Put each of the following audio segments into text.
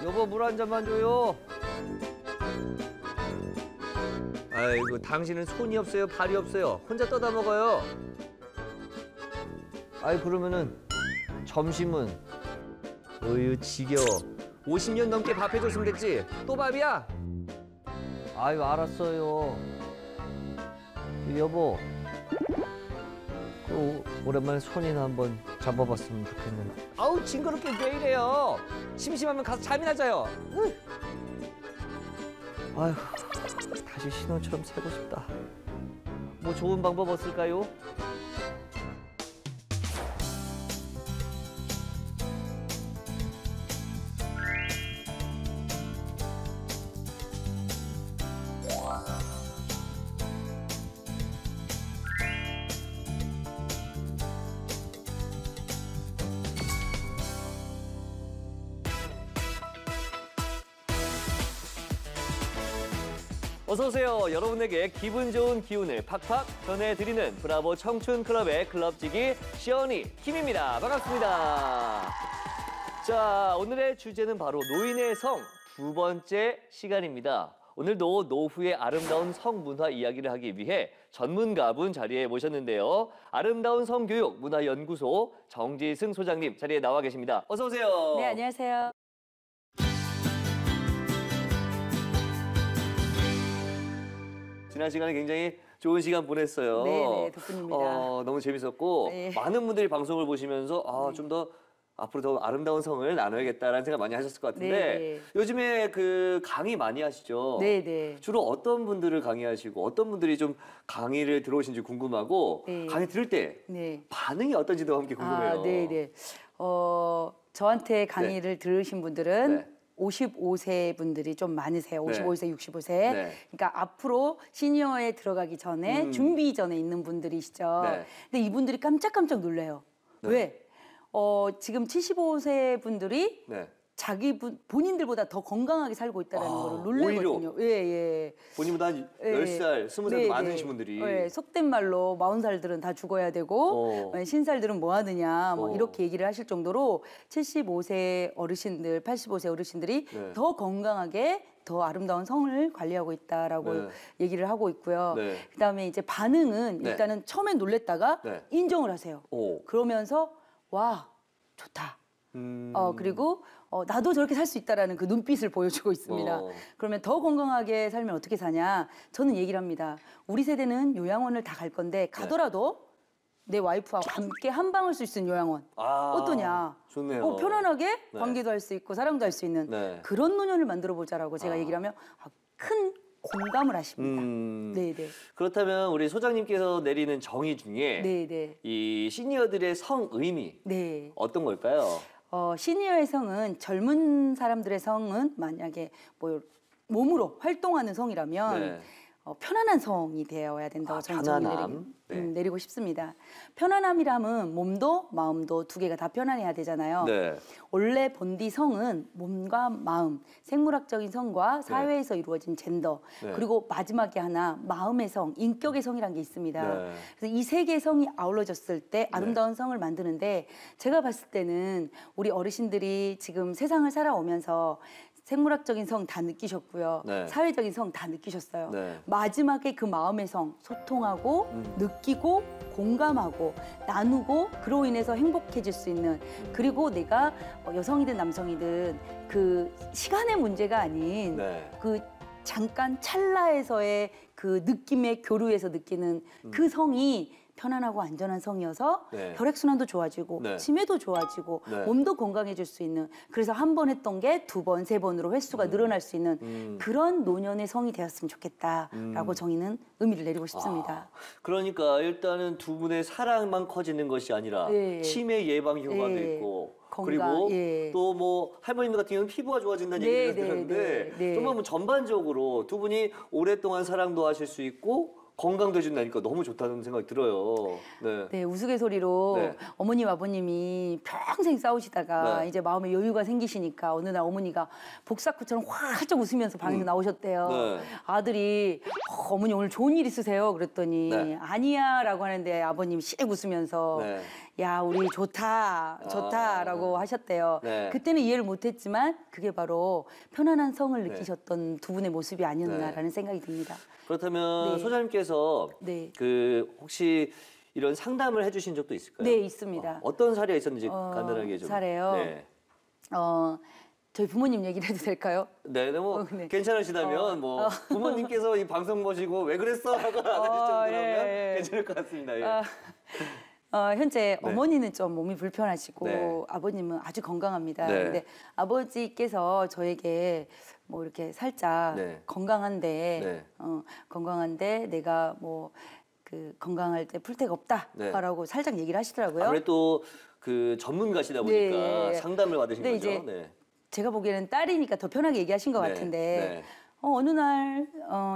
여보, 물 한 잔만 줘요. 아이고, 당신은 손이 없어요, 발이 없어요. 혼자 떠다 먹어요. 아이, 그러면은 점심은? 어휴, 지겨워. 50년 넘게 밥 해줬으면 됐지. 또 밥이야? 아유, 알았어요. 여보, 오랜만에 손이나 한번 잡아봤으면 좋겠는데. 아우, 징그럽게 왜 이래요? 심심하면 가서 잠이나 자요. 아휴, 다시 신혼처럼 살고 싶다. 뭐 좋은 방법 없을까요? 어서 오세요. 여러분에게 기분 좋은 기운을 팍팍 전해드리는 브라보 청춘 클럽의 클럽지기 시연이 김입니다. 반갑습니다. 자, 오늘의 주제는 바로 노인의 성 두 번째 시간입니다. 오늘도 노후의 아름다운 성문화 이야기를 하기 위해 전문가분 자리에 모셨는데요. 아름다운 성교육 문화연구소 정지승 소장님 자리에 나와 계십니다. 어서 오세요. 네, 안녕하세요. 지난 시간에 굉장히 좋은 시간 보냈어요. 네, 덕분입니다. 너무 재밌었고 네. 많은 분들이 방송을 보시면서 좀 더 앞으로 더 아름다운 성을 나눠야겠다라는 생각 많이 하셨을 것 같은데 네. 요즘에 그 강의 많이 하시죠? 네. 주로 어떤 분들을 강의하시고 어떤 분들이 좀 강의를 들어오신지 궁금하고 네. 강의 들을 때 네. 반응이 어떤지도 함께 궁금해요. 네. 저한테 강의를 들으신 분들은 네. 55세 분들이 좀 많으세요. 55세, 65세. 네. 그러니까 앞으로 시니어에 들어가기 전에 준비 전에 있는 분들이시죠. 네. 근데 이분들이 깜짝깜짝 놀래요. 네. 왜? 지금 75세 분들이 네. 본인들보다 더 건강하게 살고 있다는 거를 놀래거든요. 예. 본인보다 한 10살, 20살 많으신 분들이. 네, 속된 말로 40살들은 다 죽어야 되고 신살들은 뭐 하느냐 이렇게 얘기를 하실 정도로 75세 어르신들, 85세 어르신들이 네. 더 건강하게 더 아름다운 성을 관리하고 있다라고 네. 얘기를 하고 있고요. 네. 그다음에 이제 반응은 네. 일단은 처음엔 놀랬다가 네. 인정을 하세요. 오. 그러면서 와, 좋다. 그리고 나도 저렇게 살 수 있다라는 그 눈빛을 보여주고 있습니다. 그러면 더 건강하게 살면 어떻게 사냐? 저는 얘기를 합니다. 우리 세대는 요양원을 다 갈 건데 가더라도 내 와이프와 함께 한 방을 쓸 수 있는 요양원. 어떠냐? 좋네요. 편안하게 네. 관계도 할 수 있고 사랑도 할 수 있는 네. 그런 노년을 만들어 보자라고 제가 얘기를 하면 큰 공감을 하십니다. 네네. 그렇다면 우리 소장님께서 내리는 정의 중에 네네. 이 시니어들의 성 의미 네. 어떤 걸까요? 시니어의 성은 젊은 사람들의 성은 만약에 뭐 몸으로 활동하는 성이라면 네. 편안한 성이 되어야 된다고 저는 편안함. 내리고 싶습니다. 편안함이라면 몸도 마음도 두 개가 다 편안해야 되잖아요. 네. 원래 본디 성은 몸과 마음, 생물학적인 성과 사회에서 이루어진 젠더, 네. 그리고 마지막에 하나 마음의 성, 인격의 성이라는 게 있습니다. 네. 그래서 이 세 개의 성이 아울러졌을 때 아름다운 성을 만드는데 제가 봤을 때는 우리 어르신들이 지금 세상을 살아오면서 생물학적인 성 다 느끼셨고요. 네. 사회적인 성 다 느끼셨어요. 네. 마지막에 그 마음의 성, 소통하고 느끼고 공감하고 나누고 그로 인해서 행복해질 수 있는 그리고 내가 여성이든 남성이든 그 시간의 문제가 아닌 네. 그 잠깐 찰나에서의 그 느낌의 교류에서 느끼는 그 성이 편안하고 안전한 성이어서 네. 혈액순환도 좋아지고 네. 치매도 좋아지고 네. 몸도 건강해질 수 있는 그래서 한 번 했던 게 두 번, 세 번으로 횟수가 늘어날 수 있는 그런 노년의 성이 되었으면 좋겠다라고 저희는 의미를 내리고 싶습니다. 그러니까 일단은 두 분의 사랑만 커지는 것이 아니라 네. 치매 예방 효과도 네. 있고 건강, 그리고 또 뭐 할머님 같은 경우는 피부가 좋아진다는 얘기를 들었는데 정말 뭐 전반적으로 두 분이 오랫동안 사랑도 하실 수 있고 건강도 해준다니까 너무 좋다는 생각이 들어요. 네, 우스갯소리로 어머님, 아버님이 평생 싸우시다가 이제 마음에 여유가 생기시니까 어느 날 어머니가 복사쿠처럼 활짝 웃으면서 방에서 나오셨대요. 아들이 어머니 오늘 좋은 일 있으세요? 그랬더니 아니야 라고 하는데 아버님이 씩 웃으면서 야, 우리 좋다라고 하셨대요. 네. 그때는 이해를 못했지만 그게 바로 편안한 성을 느끼셨던 두 분의 모습이 아니었나라는 생각이 듭니다. 그렇다면 네. 소장님께서 네. 그 혹시 이런 상담을 해주신 적도 있을까요? 네, 있습니다. 어떤 사례가 있었는지 간단하게 좀. 사례요? 네. 저희 부모님 얘기를 해도 될까요? 네, 뭐 네. 괜찮으시다면 뭐 부모님께서 이 방송 보시고 왜 그랬어 하고 안하실 정도라면 예. 괜찮을 것 같습니다. 예. 현재 네. 어머니는 좀 몸이 불편하시고 네. 아버님은 아주 건강합니다. 네. 근데 아버지께서 저에게 뭐 이렇게 살짝 네. 건강한데 건강한데 내가 뭐 그 건강할 때 풀테가 없다라고 살짝 얘기를 하시더라고요. 아무래도 그 전문가시다 보니까 네. 상담을 받으신 근데 거죠. 이제 네. 제가 보기에는 딸이니까 더 편하게 얘기하신 것 네. 같은데 네. 어느 날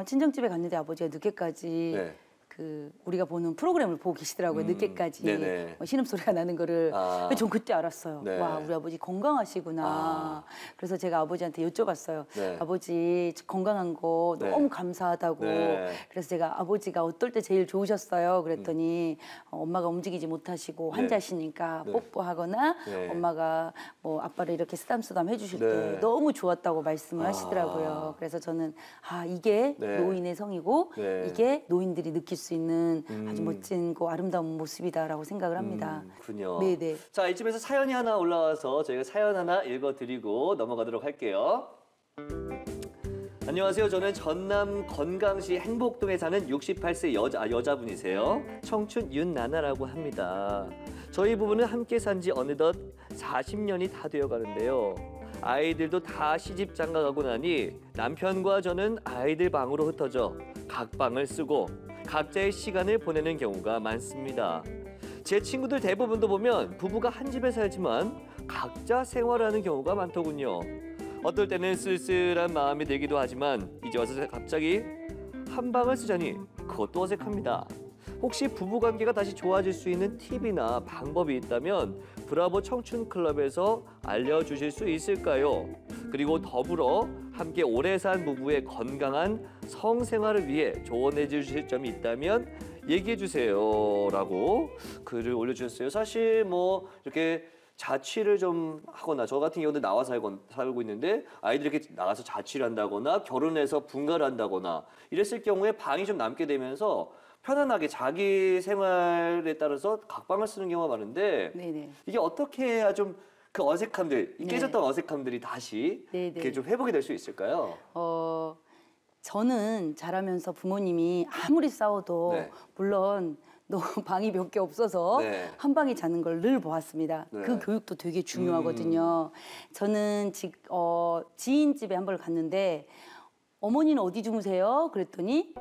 친정집에 갔는데 아버지가 늦게까지 네. 그 우리가 보는 프로그램을 보고 계시더라고요. 늦게까지 네네. 신음소리가 나는 거를. 전 그때 알았어요. 네. 와, 우리 아버지 건강하시구나. 그래서 제가 아버지한테 여쭤봤어요. 네. 아버지 건강한 거 네. 너무 감사하다고. 네. 그래서 제가 아버지가 어떨 때 제일 좋으셨어요? 그랬더니 엄마가 움직이지 못하시고 환자시니까 네. 뽀뽀하거나 네. 엄마가 뭐 아빠를 이렇게 쓰담쓰담 해주실 때 네. 너무 좋았다고 말씀을 하시더라고요. 그래서 저는 이게 네. 노인의 성이고 네. 이게 노인들이 느낄 수 있는 아주 멋진 아름다운 모습이다라고 생각을 합니다. 그렇군요. 네네. 자, 이쯤에서 사연이 하나 올라와서 저희가 사연 하나 읽어드리고 넘어가도록 할게요. 안녕하세요. 저는 전남 건강시 행복동에 사는 68세 여자분이세요. 청춘 윤나나라고 합니다. 저희 부부는 함께 산 지 어느덧 40년이 다 되어 가는데요. 아이들도 다 시집 장가 가고 나니 남편과 저는 아이들 방으로 흩어져 각 방을 쓰고 각자의 시간을 보내는 경우가 많습니다. 제 친구들 대부분도 보면 부부가 한 집에 살지만 각자 생활하는 경우가 많더군요. 어떨 때는 쓸쓸한 마음이 들기도 하지만 이제 와서 갑자기 한 방을 쓰자니 그것도 어색합니다. 혹시 부부관계가 다시 좋아질 수 있는 팁이나 방법이 있다면 브라보 청춘클럽에서 알려주실 수 있을까요? 그리고 더불어 함께 오래 산 부부의 건강한 성생활을 위해 조언해 주실 점이 있다면 얘기해 주세요 라고 글을 올려주셨어요. 사실 뭐 이렇게 자취를 좀 하거나 저 같은 경우는 나와 살고 있는데 아이들이 이렇게 나가서 자취를 한다거나 결혼해서 분가를 한다거나 이랬을 경우에 방이 좀 남게 되면서 편안하게 자기 생활에 따라서 각방을 쓰는 경우가 많은데 네네. 이게 어떻게 해야 좀 그 어색함들, 네. 깨졌던 어색함들이 다시 네네. 이렇게 좀 회복이 될 수 있을까요? 저는 자라면서 부모님이 아무리 싸워도 네. 물론 너무 방이 몇 개 없어서 네. 한 방에 자는 걸 늘 보았습니다. 네. 그 교육도 되게 중요하거든요. 저는 지인 집에 한 번 갔는데 어머니는 어디 주무세요? 그랬더니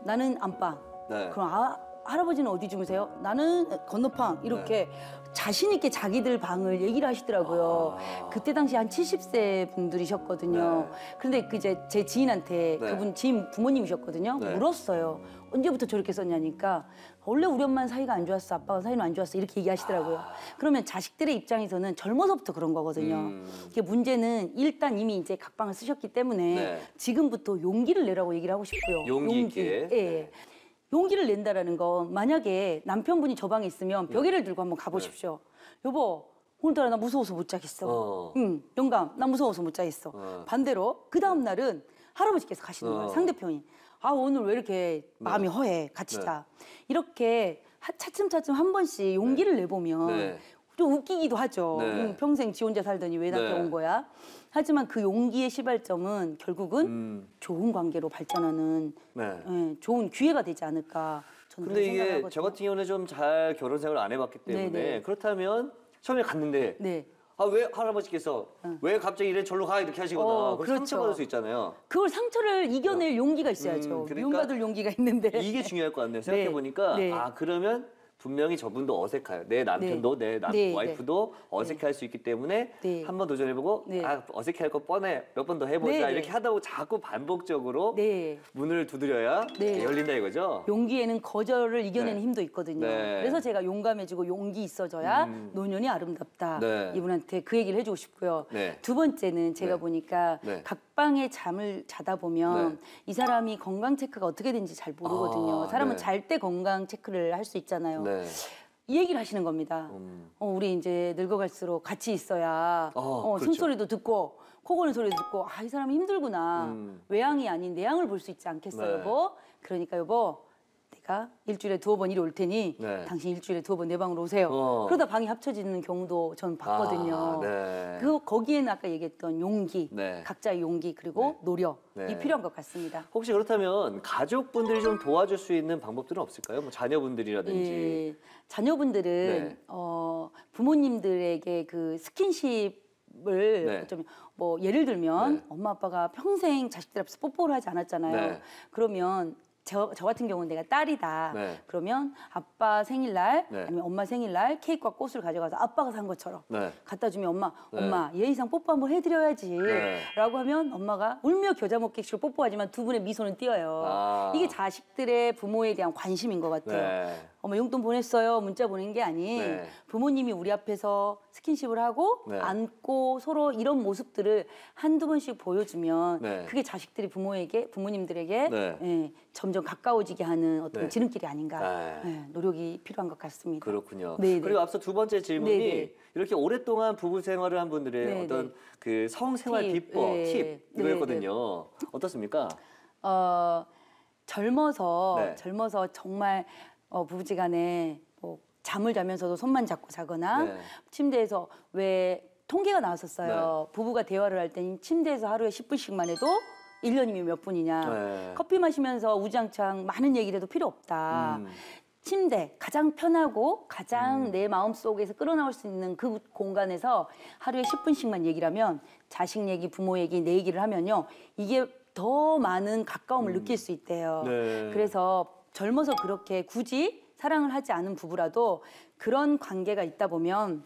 나는 안방. 네. 그럼 할아버지는 어디 주무세요? 나는 건너방. 이렇게 자신 있게 자기들 방을 얘기를 하시더라고요. 그때 당시 한 70세 분들이셨거든요. 그런데 이제 제 지인한테 네. 그분 지인 부모님이셨거든요. 네. 물었어요. 언제부터 저렇게 썼냐니까 원래 우리 엄마는 사이가 안 좋았어. 아빠가 사이는 안 좋았어. 이렇게 얘기하시더라고요. 그러면 자식들의 입장에서는 젊어서부터 그런 거거든요. 이게 문제는 일단 이미 이제 각방을 쓰셨기 때문에 네. 지금부터 용기를 내라고 얘기를 하고 싶고요. 용기 있게. 예. 용기를 낸다라는 건 만약에 남편분이 저 방에 있으면 벽에를 들고 한번 가보십시오. 여보, 오늘따라 나 무서워서 못 자겠어. 응, 영감, 나 무서워서 못 자겠어. 반대로 그 다음 날은 할아버지께서 가시는 거예요. 상대편이. 오늘 왜 이렇게 마음이 허해. 같이 자. 이렇게 차츰차츰 한 번씩 용기를 내보면 네. 좀 웃기기도 하죠. 네. 평생 지 혼자 살더니 왜 나한테 네. 온 거야? 하지만 그 용기의 시발점은 결국은 좋은 관계로 발전하는 네. 좋은 기회가 되지 않을까 저는 근데 그렇게 이게 생각하거든요. 저 같은 경우는 좀 잘 결혼 생활을 안 해봤기 때문에 네네. 그렇다면 처음에 갔는데 네. 왜 할아버지께서 왜 갑자기 이래 절로 가 이렇게 하시거나 그럼 그렇죠. 상처받을 수 있잖아요. 그걸 상처를 이겨낼 용기가 있어야죠. 그러니까 미움받을 용기가 있는데. 이게 중요할 것 같네요. 생각해 보니까 네. 그러면 분명히 저분도 어색해요. 내 남편도 내 네. 와이프도 어색해할 수 있기 때문에 네. 한번 도전해보고 네. 어색해할 거 뻔해 몇 번 더 해보자 네. 이렇게 하다 보고 자꾸 반복적으로 네. 문을 두드려야 네. 열린다 이거죠. 용기에는 거절을 이겨내는 네. 힘도 있거든요. 네. 그래서 제가 용감해지고 용기 있어져야 노년이 아름답다. 네. 이분한테 그 얘기를 해주고 싶고요. 네. 두 번째는 제가 네. 보니까 네. 각방에 잠을 자다 보면 네. 이 사람이 건강 체크가 어떻게 되는지 잘 모르거든요. 사람은 네. 잘 때 건강 체크를 할 수 있잖아요. 네. 이 얘기를 하시는 겁니다. 우리 이제 늙어갈수록 같이 있어야 그렇죠. 숨소리도 듣고 코 고는 소리도 듣고 이 사람이 힘들구나. 외양이 아닌 내양을 볼 수 있지 않겠어 네. 여보? 그러니까 여보 내가 일주일에 2번 이리 올 테니 네. 당신 일주일에 2번 내 방으로 오세요. 그러다 방이 합쳐지는 경우도 전 봤거든요. 네. 거기에는 아까 얘기했던 용기, 네. 각자의 용기 그리고 노력이 네. 필요한 것 같습니다. 혹시 그렇다면 가족분들이 좀 도와줄 수 있는 방법들은 없을까요? 뭐 자녀분들이라든지. 예, 자녀분들은 네. 부모님들에게 그 스킨십을 네. 어쩌면 뭐 예를 들면 네. 엄마 아빠가 평생 자식들 앞에서 뽀뽀를 하지 않았잖아요. 네. 그러면 저 같은 경우는 내가 딸이다. 네. 그러면 아빠 생일날 네. 아니면 엄마 생일날 케이크와 꽃을 가져가서 아빠가 산 것처럼 네. 갖다 주면 엄마, 네. 엄마 예의상 뽀뽀 한번 해드려야지 네. 라고 하면 엄마가 울며 겨자 먹기식으로 뽀뽀하지만 두 분의 미소는 띄어요. 이게 자식들의 부모에 대한 관심인 것 같아요. 네. 엄마 용돈 보냈어요. 문자 보낸 게 아닌 네. 부모님이 우리 앞에서 스킨십을 하고 네. 안고 서로 이런 모습들을 한두 번씩 보여주면 네. 그게 자식들이 부모님들에게 네. 예, 점점 가까워지게 하는 어떤 네. 지름길이 아닌가 네. 예, 노력이 필요한 것 같습니다. 그렇군요. 네네. 그리고 앞서 두 번째 질문이 네네. 이렇게 오랫동안 부부 생활을 한 분들의 네네. 어떤 그 성생활 팁. 비법, 네. 팁 이거였거든요. 어떻습니까? 젊어서 네. 정말 부부지간에 뭐 잠을 자면서도 손만 잡고 자거나 네. 침대에서 왜 통계가 나왔었어요. 부부가 대화를 할 때 침대에서 하루에 10분씩만 해도 1년이면 몇 분이냐. 네. 커피 마시면서 우장창 많은 얘기를 해도 필요 없다. 침대 가장 편하고 가장 내 마음속에서 끌어나올 수 있는 그 공간에서 하루에 10분씩만 얘기를 하면 자식 얘기, 부모 얘기, 내 얘기를 하면요. 이게 더 많은 가까움을 느낄 수 있대요. 네. 그래서 젊어서 그렇게 굳이 사랑을 하지 않은 부부라도 그런 관계가 있다 보면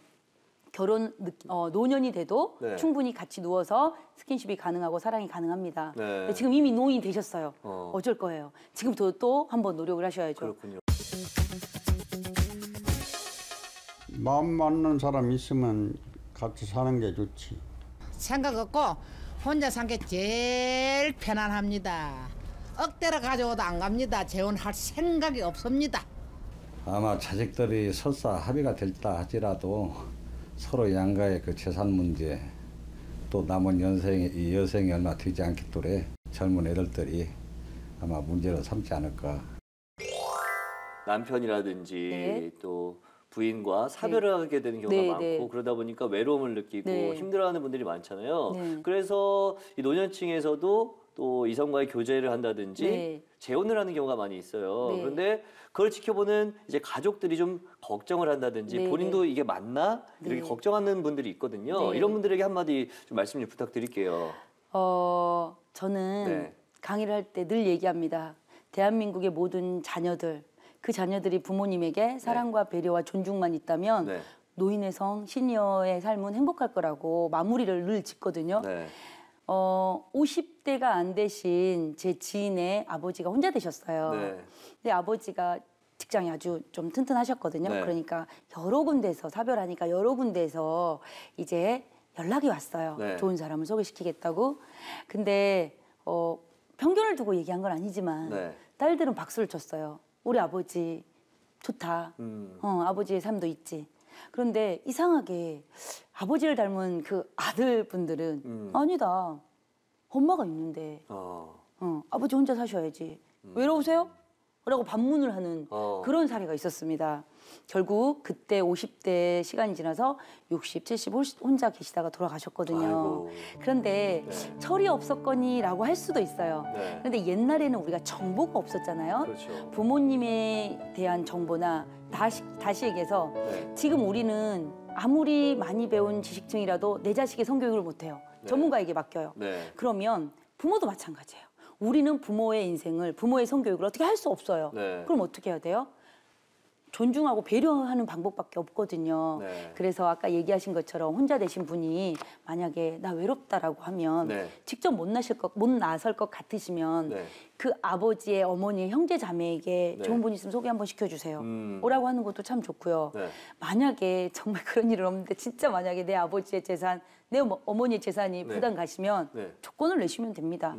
노년이 돼도 네. 충분히 같이 누워서 스킨십이 가능하고 사랑이 가능합니다. 네. 근데 지금 이미 노인이 되셨어요. 어쩔 거예요. 지금부터 또 한번 노력을 하셔야죠. 그렇군요. 마음 맞는 사람 있으면 같이 사는 게 좋지. 생각 없고 혼자 산 게 제일 편안합니다. 억대로 가져오도 안 갑니다. 재혼할 생각이 없습니다. 아마 자식들이 설사 합의가 될다 하지라도 서로 양가의 그 재산 문제 또 남은 이 여생이 얼마 되지 않기 때문에 젊은 애들들이 아마 문제를 삼지 않을까. 남편이라든지 네. 또 부인과 사별을 하게 되는 경우가 네, 많고 네. 그러다 보니까 외로움을 느끼고 네. 힘들어하는 분들이 많잖아요. 네. 그래서 이 노년층에서도 또 이성과의 교제를 한다든지 네. 재혼을 하는 경우가 많이 있어요. 네. 그런데 그걸 지켜보는 이제 가족들이 좀 걱정을 한다든지 네, 본인도 이게 맞나 이렇게 네. 걱정하는 분들이 있거든요. 네. 이런 분들에게 한마디 좀 말씀 좀 부탁드릴게요. 저는 네. 강의를 할 때 늘 얘기합니다. 대한민국의 모든 자녀들, 그 자녀들이 부모님에게 사랑과 배려와 존중만 있다면 네. 노인의 성, 시니어의 삶은 행복할 거라고 마무리를 늘 짓거든요. 네. 50대가 안 되신 제 지인의 아버지가 혼자 되셨어요. 네. 근데 아버지가 직장이 아주 좀 튼튼하셨거든요. 네. 그러니까 여러 군데에서 사별하니까 여러 군데에서 이제 연락이 왔어요. 네. 좋은 사람을 소개시키겠다고. 근데 편견을 두고 얘기한 건 아니지만 네. 딸들은 박수를 쳤어요. 우리 아버지 좋다. 아버지의 삶도 있지. 그런데 이상하게 아버지를 닮은 그 아들분들은 아니다. 엄마가 있는데 아버지 혼자 사셔야지. 외로우세요? 라고 반문을 하는 그런 사례가 있었습니다. 결국 그때 50대 시간이 지나서 60, 70 혼자 계시다가 돌아가셨거든요. 아이고. 그런데 네. 철이 없었거니라고 할 수도 있어요. 네. 그런데 옛날에는 우리가 정보가 없었잖아요. 그렇죠. 부모님에 대한 정보나 다시 얘기해서 네. 지금 우리는 아무리 많이 배운 지식층이라도 내 자식의 성교육을 못해요. 네. 전문가에게 맡겨요. 네. 그러면 부모도 마찬가지예요. 우리는 부모의 인생을, 부모의 성교육을 어떻게 할 수 없어요. 네. 그럼 어떻게 해야 돼요? 존중하고 배려하는 방법밖에 없거든요. 네. 그래서 아까 얘기하신 것처럼 혼자 되신 분이 만약에 나 외롭다라고 하면 네. 직접 못 나설 것 같으시면 네. 그 아버지의 어머니의 형제 자매에게 네. 좋은 분 있으면 소개 한번 시켜주세요. 음. 오라고 하는 것도 참 좋고요. 네. 만약에 정말 그런 일은 없는데 진짜 만약에 내 아버지의 재산, 내 어머니의 재산이 네. 부담 가시면 네. 조건을 내시면 됩니다.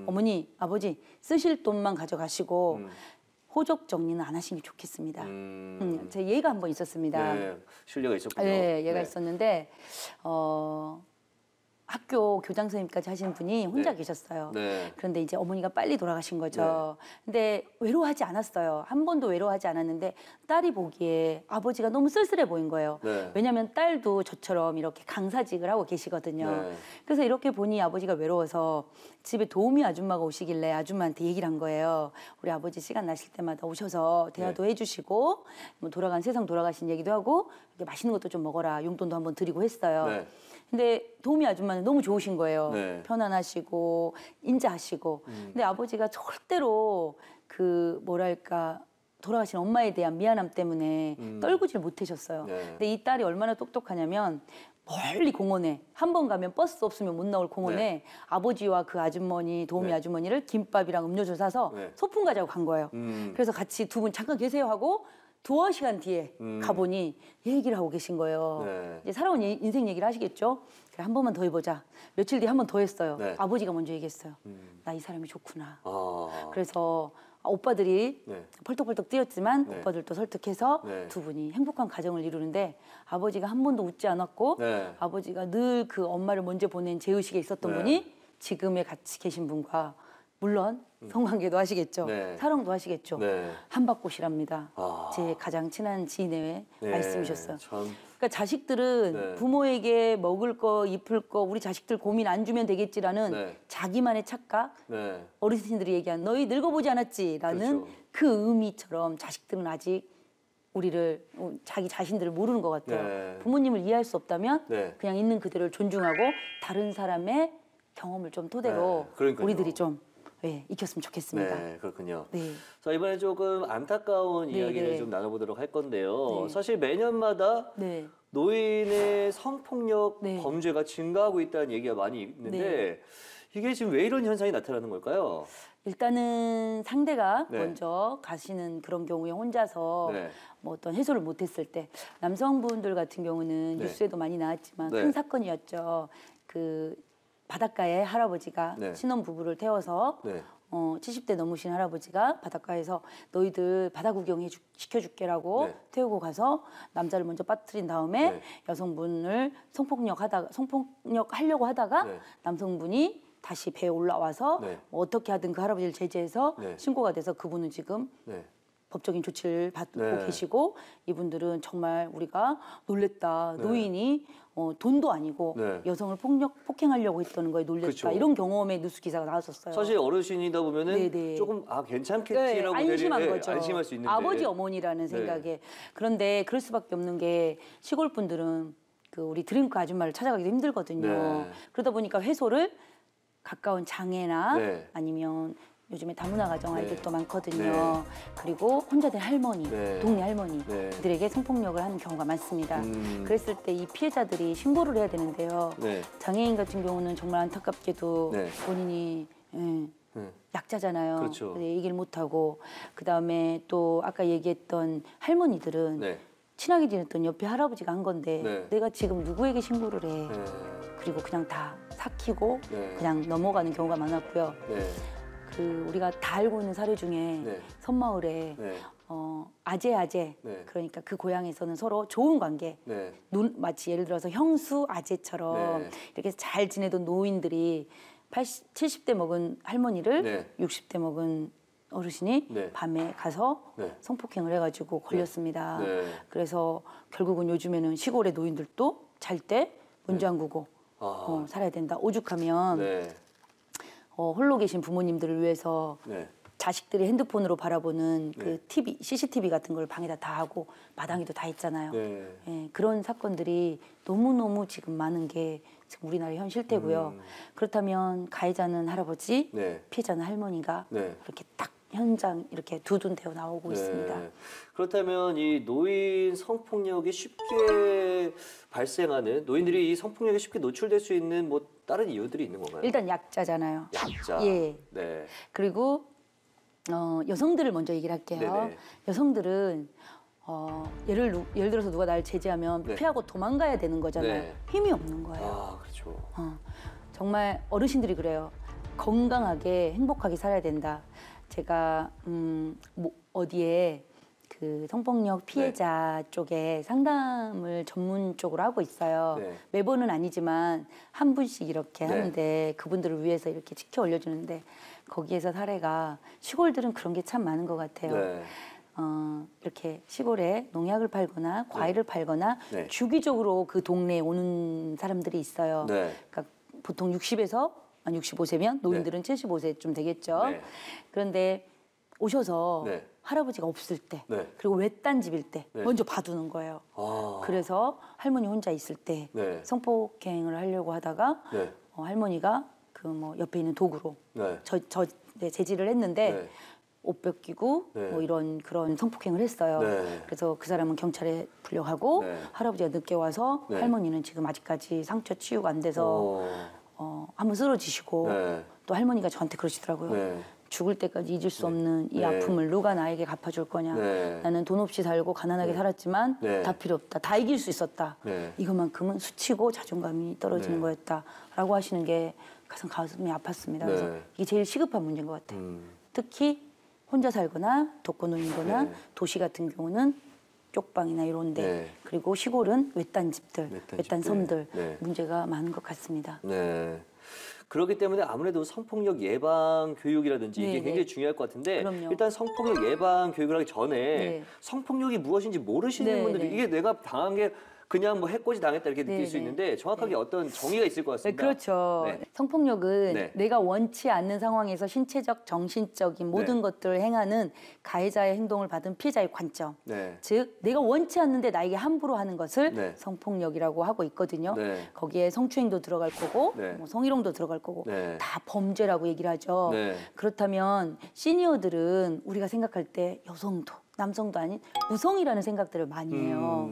어머니, 아버지 쓰실 돈만 가져가시고 호적 정리는 안 하시는 게 좋겠습니다. 제 얘가 한 번 있었습니다. 네, 신뢰가 있었군요. 네, 얘가 네. 있었는데 학교 교장 선생님까지 하신 분이 혼자 네. 계셨어요. 네. 그런데 이제 어머니가 빨리 돌아가신 거죠. 근데 외로워하지 않았어요. 한 번도 외로워하지 않았는데 딸이 보기에 아버지가 너무 쓸쓸해 보인 거예요. 네. 왜냐하면 딸도 저처럼 이렇게 강사직을 하고 계시거든요. 네. 그래서 이렇게 보니 아버지가 외로워서 집에 도우미 아줌마가 오시길래 아줌마한테 얘기를 한 거예요. 우리 아버지 시간 나실 때마다 오셔서 대화도 해주시고 뭐 세상 돌아가신 얘기도 하고 이렇게 맛있는 것도 좀 먹어라. 용돈도 한번 드리고 했어요. 네. 근데 도우미 아줌마는 너무 좋으신 거예요. 네. 편안하시고 인자하시고. 근데 아버지가 절대로 그 뭐랄까 돌아가신 엄마에 대한 미안함 때문에 떨구질 못하셨어요. 네. 근데 이 딸이 얼마나 똑똑하냐면 멀리 공원에 한 번 가면 버스 없으면 못 나올 공원에 네. 아버지와 그 아주머니 도우미 네. 아주머니를 김밥이랑 음료수 사서 네. 소풍 가자고 간 거예요. 그래서 같이 두 분 잠깐 계세요 하고 2시간 뒤에 가보니 얘기를 하고 계신 거예요. 네. 이제 살아온 인생 얘기를 하시겠죠. 그래, 한 번만 더 해보자. 며칠 뒤에 한 번 더 했어요. 네. 아버지가 먼저 얘기했어요. 나 이 사람이 좋구나. 아. 그래서 오빠들이 네. 펄떡펄떡 뛰었지만 네. 오빠들도 설득해서 네. 두 분이 행복한 가정을 이루는데 아버지가 한 번도 웃지 않았고 네. 아버지가 늘 그 엄마를 먼저 보낸 제의식에 있었던 네. 분이 지금의 같이 계신 분과 물론 성관계도 하시겠죠. 네. 사랑도 하시겠죠. 네. 한박꽃이랍니다. 아. 제 가장 친한 지인의 네. 말씀이셨어요. 참. 그러니까 자식들은 네. 부모에게 먹을 거, 입을 거, 우리 자식들 고민 안 주면 되겠지라는 네. 자기만의 착각, 네. 어르신들이 얘기한 너희 늙어보지 않았지라는 그렇죠. 그 의미처럼 자식들은 아직 우리를 자기 자신들을 모르는 것 같아요. 네. 부모님을 이해할 수 없다면 네. 그냥 있는 그대로를 존중하고 다른 사람의 경험을 좀 토대로 네, 그러니까요. 우리들이 좀 익혔으면 좋겠습니다. 네, 그렇군요. 네. 자, 이번에 조금 안타까운 네, 이야기를 네. 좀 나눠보도록 할 건데요. 네. 사실 매년마다 네. 노인의 성폭력 네. 범죄가 증가하고 있다는 얘기가 많이 있는데 이게 지금 왜 이런 현상이 나타나는 걸까요? 일단은 상대가 네. 먼저 가시는 그런 경우에 혼자서 네. 뭐 어떤 해소를 못했을 때 남성분들 같은 경우는 네. 뉴스에도 많이 나왔지만 네. 큰 사건이었죠. 그 바닷가에 할아버지가 네. 신혼 부부를 태워서 네. 70대 넘으신 할아버지가 바닷가에서 너희들 바다 구경 시켜줄게라고 네. 태우고 가서 남자를 먼저 빠뜨린 다음에 네. 여성분을 성폭력하려고 하다가 네. 남성분이 다시 배에 올라와서 네. 뭐 어떻게 하든 그 할아버지를 제지해서 네. 신고가 돼서 그분은 지금 네. 법적인 조치를 받고 네. 계시고 이분들은 정말 우리가 놀랬다. 네. 노인이 돈도 아니고 네. 여성을 폭행하려고 했다는 거에 놀랬다. 그쵸. 이런 경험의 뉴스 기사가 나왔었어요. 사실 어르신이다 보면은 네네. 조금 괜찮겠지라고 안심한 되려- 거죠. 안심할 수 있는데 아버지 어머니라는 생각에. 그런데 그럴 수밖에 없는 게 시골 분들은 그 우리 드링크 아줌마를 찾아가기도 힘들거든요. 네. 그러다 보니까 회소를 가까운 장애나 네. 아니면 요즘에 다문화 가정 아이들도 네. 많거든요. 네. 그리고 혼자 된 할머니, 네. 동네 할머니 네. 그들에게 성폭력을 하는 경우가 많습니다. 음. 그랬을 때 이 피해자들이 신고를 해야 되는데요. 네. 장애인 같은 경우는 정말 안타깝게도 네. 본인이 네. 약자잖아요. 그렇죠. 근데 얘기를 못하고 그다음에 또 아까 얘기했던 할머니들은 네. 친하게 지냈던 옆에 할아버지가 한 건데 네. 내가 지금 누구에게 신고를 해. 네. 그리고 그냥 다 삭히고 네. 그냥 넘어가는 경우가 많았고요. 네. 그 우리가 다 알고 있는 사례 중에 네. 섬마을에 네. 아재 네. 그러니까 그 고향에서는 서로 좋은 관계 네. 마치 예를 들어서 형수 아재처럼 네. 이렇게 잘 지내던 노인들이 70대 먹은 할머니를 네. 60대 먹은 어르신이 네. 밤에 가서 네. 성폭행을 해가지고 걸렸습니다. 네. 그래서 결국은 요즘에는 시골의 노인들도 잘 때 문 잠그고 아. 살아야 된다. 오죽하면 네. 홀로 계신 부모님들을 위해서 네. 자식들이 핸드폰으로 바라보는 네. 그 TV, CCTV 같은 걸 방에다 다 하고 마당에도 다 있잖아요. 네. 예, 그런 사건들이 너무너무 지금 많은 게 지금 우리나라의 현 실태고요. 그렇다면 가해자는 할아버지, 네. 피해자는 할머니가 네. 이렇게 딱 현장 이렇게 두둔되어 나오고 있습니다. 그렇다면 이 노인 성폭력이 쉽게 발생하는 노인들이 이 성폭력에 쉽게 노출될 수 있는 뭐 다른 이유들이 있는 건가요? 일단 약자잖아요. 약자. 예. 네. 그리고 여성들을 먼저 얘기를 할게요. 네네. 여성들은 예를 들어서 누가 날 제지하면 네. 피하고 도망가야 되는 거잖아요. 네. 힘이 없는 거예요. 아, 그렇죠. 정말 어르신들이 그래요. 건강하게 행복하게 살아야 된다. 제가 어디에 그 성폭력 피해자 쪽에 상담을 전문적으로 하고 있어요. 네. 매번은 아니지만 한 분씩 이렇게 네. 하는데 그분들을 위해서 이렇게 지켜 올려주는데 거기에서 사례가 시골들은 그런 게 참 많은 것 같아요. 네. 이렇게 시골에 농약을 팔거나 과일을 팔거나 네. 주기적으로 그 동네에 오는 사람들이 있어요. 네. 그러니까 보통 60에서 65세면 노인들은 75세쯤 되겠죠. 네. 그런데 오셔서 네. 할아버지가 없을 때 네. 그리고 외딴 집일 때 네. 먼저 봐두는 거예요. 아. 그래서 할머니 혼자 있을 때 네. 성폭행을 하려고 하다가 네. 할머니가 그 뭐 옆에 있는 도구로 네. 제지를 했는데 네. 옷 벗기고 네. 뭐 이런 그런 성폭행을 했어요. 네. 그래서 그 사람은 경찰에 불려가고 네. 할아버지가 늦게 와서 네. 할머니는 지금 아직까지 상처 치유가 안 돼서 한번 쓰러지시고 네. 또 할머니가 저한테 그러시더라고요. 네. 죽을 때까지 잊을 수 없는 이 네. 아픔을 누가 나에게 갚아줄 거냐. 네. 나는 돈 없이 살고 가난하게 네. 살았지만 네. 다 필요 없다. 다 이길 수 있었다. 네. 이것만큼은 수치고 자존감이 떨어지는 네. 거였다라고 하시는 게 가장 가슴이 아팠습니다. 그래서 네. 이게 제일 시급한 문제인 것 같아요. 특히 혼자 살거나 독거노인이거나 네. 도시 같은 경우는 쪽방이나 이런데 네. 그리고 시골은 외딴 집들, 외딴 집들. 섬들 네. 문제가 많은 것 같습니다. 네. 그렇기 때문에 아무래도 성폭력 예방 교육이라든지 이게 네, 굉장히 네. 중요할 것 같은데 그럼요. 일단 성폭력 예방 교육을 하기 전에 네. 성폭력이 무엇인지 모르시는 네, 분들이 네. 이게 내가 당한 게 그냥 뭐 해코지 당했다 이렇게 느낄 네, 수 네. 있는데 정확하게 어떤 정의가 있을 것 네, 같습니다. 그렇죠. 네. 성폭력은 네. 내가 원치 않는 상황에서 신체적, 정신적인 모든 네. 것들을 행하는 가해자의 행동을 받은 피해자의 관점. 네. 즉 내가 원치 않는데 나에게 함부로 하는 것을 네. 성폭력이라고 하고 있거든요. 네. 거기에 성추행도 들어갈 거고 네. 뭐 성희롱도 들어갈 거고 네. 다 범죄라고 얘기를 하죠. 네. 그렇다면 시니어들은 우리가 생각할 때 여성도 남성도 아닌 무성이라는 생각들을 많이 해요.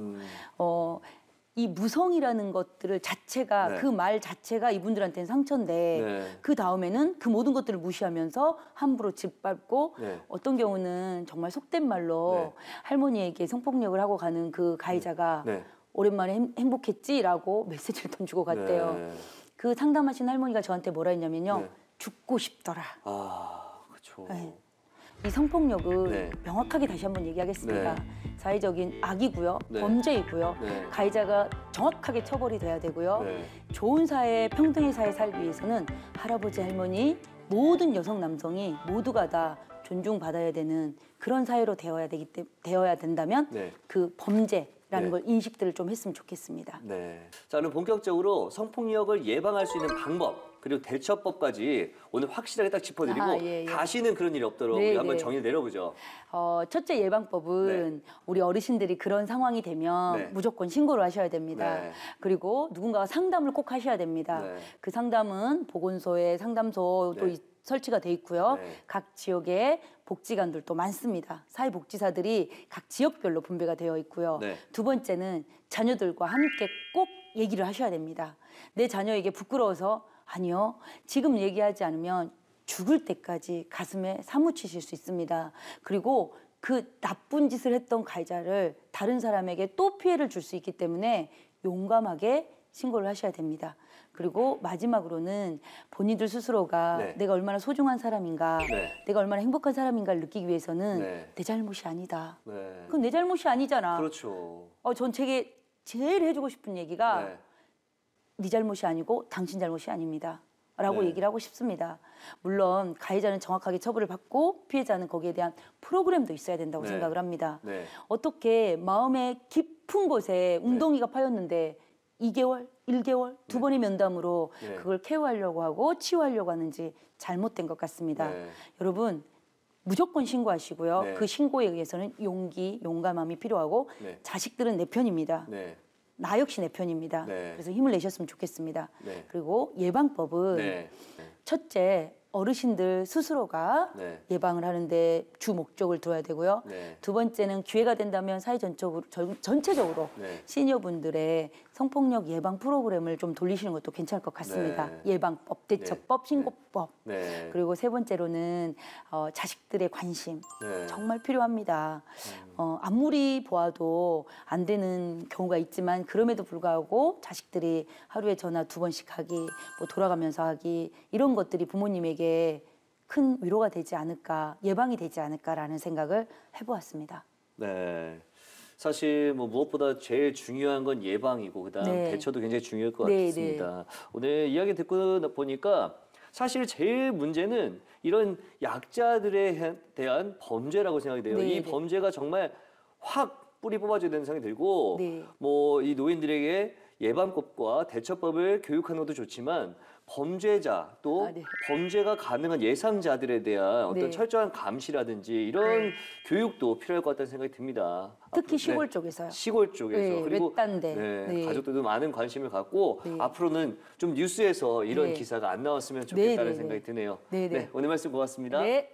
이 무성이라는 것들을 자체가 네. 그 말 자체가 이분들한테는 상처인데 네. 그 다음에는 그 모든 것들을 무시하면서 함부로 짓밟고 네. 어떤 경우는 정말 속된 말로 네. 할머니에게 성폭력을 하고 가는 그 가해자가 네. 오랜만에 행복했지라고 메시지를 던지고 갔대요. 네. 그 상담하신 할머니가 저한테 뭐라 했냐면요. 네. 죽고 싶더라. 아, 그렇죠. 네. 이 성폭력은 네. 명확하게 다시 한번 얘기하겠습니다. 네. 사회적인 악이고요. 네. 범죄이고요. 네. 가해자가 정확하게 처벌이 돼야 되고요. 네. 좋은 사회, 평등의 사회 살기 위해서는 할아버지, 할머니, 모든 여성, 남성이 모두가 다 존중받아야 되는 그런 사회로 되어야 된다면 네. 그 범죄라는 네. 걸 인식들을 좀 했으면 좋겠습니다. 네. 자, 그럼 본격적으로 성폭력을 예방할 수 있는 방법 그리고 대처법까지 오늘 확실하게 딱 짚어드리고 아하, 예, 예. 다시는 그런 일이 없도록 네, 우리 한번 네. 정의를 내려보죠. 첫째 예방법은 우리 어르신들이 그런 상황이 되면 네. 무조건 신고를 하셔야 됩니다. 네. 그리고 누군가와 상담을 꼭 하셔야 됩니다. 네. 그 상담은 보건소에 상담소도 네. 설치가 돼 있고요. 네. 각 지역에 복지관들도 많습니다. 사회복지사들이 각 지역별로 분배가 되어 있고요. 네. 두 번째는 자녀들과 함께 꼭 얘기를 하셔야 됩니다. 내 자녀에게 부끄러워서 아니요. 지금 얘기하지 않으면 죽을 때까지 가슴에 사무치실 수 있습니다. 그리고 그 나쁜 짓을 했던 가해자를 다른 사람에게 또 피해를 줄 수 있기 때문에 용감하게 신고를 하셔야 됩니다. 그리고 마지막으로는 본인들 스스로가 네. 내가 얼마나 소중한 사람인가, 네. 내가 얼마나 행복한 사람인가를 느끼기 위해서는 네. 내 잘못이 아니다. 네. 그건 내 잘못이 아니잖아. 그렇죠. 전 제게 제일 해주고 싶은 얘기가 네. 네 잘못이 아니고 당신 잘못이 아닙니다. 라고 네. 얘기를 하고 싶습니다. 물론 가해자는 정확하게 처벌을 받고 피해자는 거기에 대한 프로그램도 있어야 된다고 네. 생각을 합니다. 네. 어떻게 마음의 깊은 곳에 웅덩이가 파였는데 2개월, 1개월, 두 번의 면담으로 네. 그걸 케어하려고 하고 치유하려고 하는지 잘못된 것 같습니다. 네. 여러분 무조건 신고하시고요. 네. 그 신고에 의해서는 용기, 용감함이 필요하고 네. 자식들은 내 편입니다. 네. 나 역시 내 편입니다. 네. 그래서 힘을 내셨으면 좋겠습니다. 네. 그리고 예방법은 네. 첫째 어르신들 스스로가 네. 예방을 하는데 주 목적을 둬야 되고요. 네. 두 번째는 기회가 된다면 사회 전체적으로 네. 시니어분들의 성폭력 예방 프로그램을 좀 돌리시는 것도 괜찮을 것 같습니다. 네. 예방법, 대처법, 네. 신고법. 네. 그리고 세 번째로는 자식들의 관심 네. 정말 필요합니다. 아무리 보아도 안 되는 경우가 있지만 그럼에도 불구하고 자식들이 하루에 전화 2번씩 하기, 뭐 돌아가면서 하기 이런 것들이 부모님에게 큰 위로가 되지 않을까, 예방이 되지 않을까라는 생각을 해보았습니다. 네. 사실 뭐 무엇보다 제일 중요한 건 예방이고 그다음 네. 대처도 굉장히 중요할 것 네, 같습니다. 오늘 이야기 듣고 보니까 사실 제일 문제는 이런 약자들에 대한 범죄라고 생각이 돼요. 네, 이 네. 범죄가 정말 확 뿌리 뽑아줘야 되는 생각이 들고 네. 뭐 이 노인들에게 예방법과 대처법을 교육하는 것도 좋지만 범죄자 또 네. 범죄가 가능한 예상자들에 대한 어떤 네. 철저한 감시라든지 이런 교육도 필요할 것 같다는 생각이 듭니다. 특히 앞으로, 시골 쪽에서요. 시골 쪽에서 네, 그리고 외딴데. 네, 네. 가족들도 많은 관심을 갖고 네. 앞으로는 좀 뉴스에서 이런 네. 기사가 안 나왔으면 좋겠다는 네, 네, 생각이 네. 드네요. 네, 네. 오늘 말씀 고맙습니다. 네.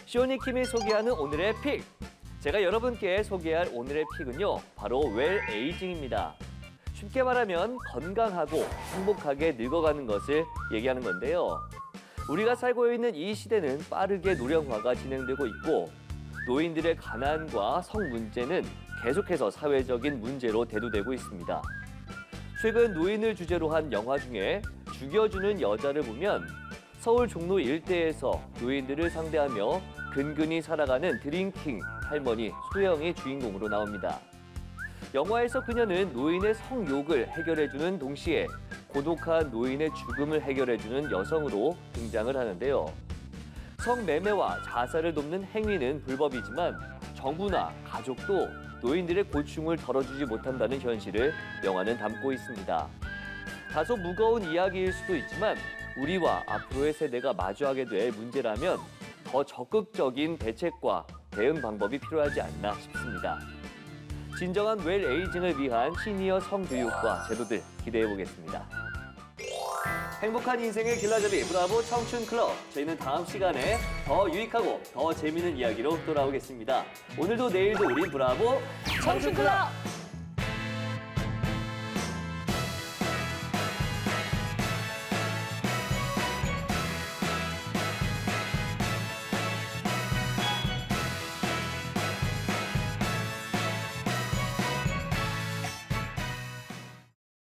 시온이 킴이 소개하는 오늘의 픽. 제가 여러분께 소개할 오늘의 픽은요, 바로 웰 에이징입니다. 쉽게 말하면 건강하고 행복하게 늙어가는 것을 얘기하는 건데요. 우리가 살고 있는 이 시대는 빠르게 노령화가 진행되고 있고 노인들의 가난과 성 문제는 계속해서 사회적인 문제로 대두되고 있습니다. 최근 노인을 주제로 한 영화 중에 죽여주는 여자를 보면 서울 종로 일대에서 노인들을 상대하며 근근히 살아가는 드링킹 할머니 소영이 주인공으로 나옵니다. 영화에서 그녀는 노인의 성욕을 해결해주는 동시에 고독한 노인의 죽음을 해결해주는 여성으로 등장을 하는데요. 성매매와 자살을 돕는 행위는 불법이지만 정부나 가족도 노인들의 고충을 덜어주지 못한다는 현실을 영화는 담고 있습니다. 다소 무거운 이야기일 수도 있지만 우리와 앞으로의 세대가 마주하게 될 문제라면 더 적극적인 대책과 대응 방법이 필요하지 않나 싶습니다. 진정한 웰 에이징을 위한 시니어 성교육과 제도들 기대해 보겠습니다. 행복한 인생의 길라잡이 브라보 청춘 클럽. 저희는 다음 시간에 더 유익하고 더 재미있는 이야기로 돌아오겠습니다. 오늘도 내일도 우리 브라보 청춘 클럽!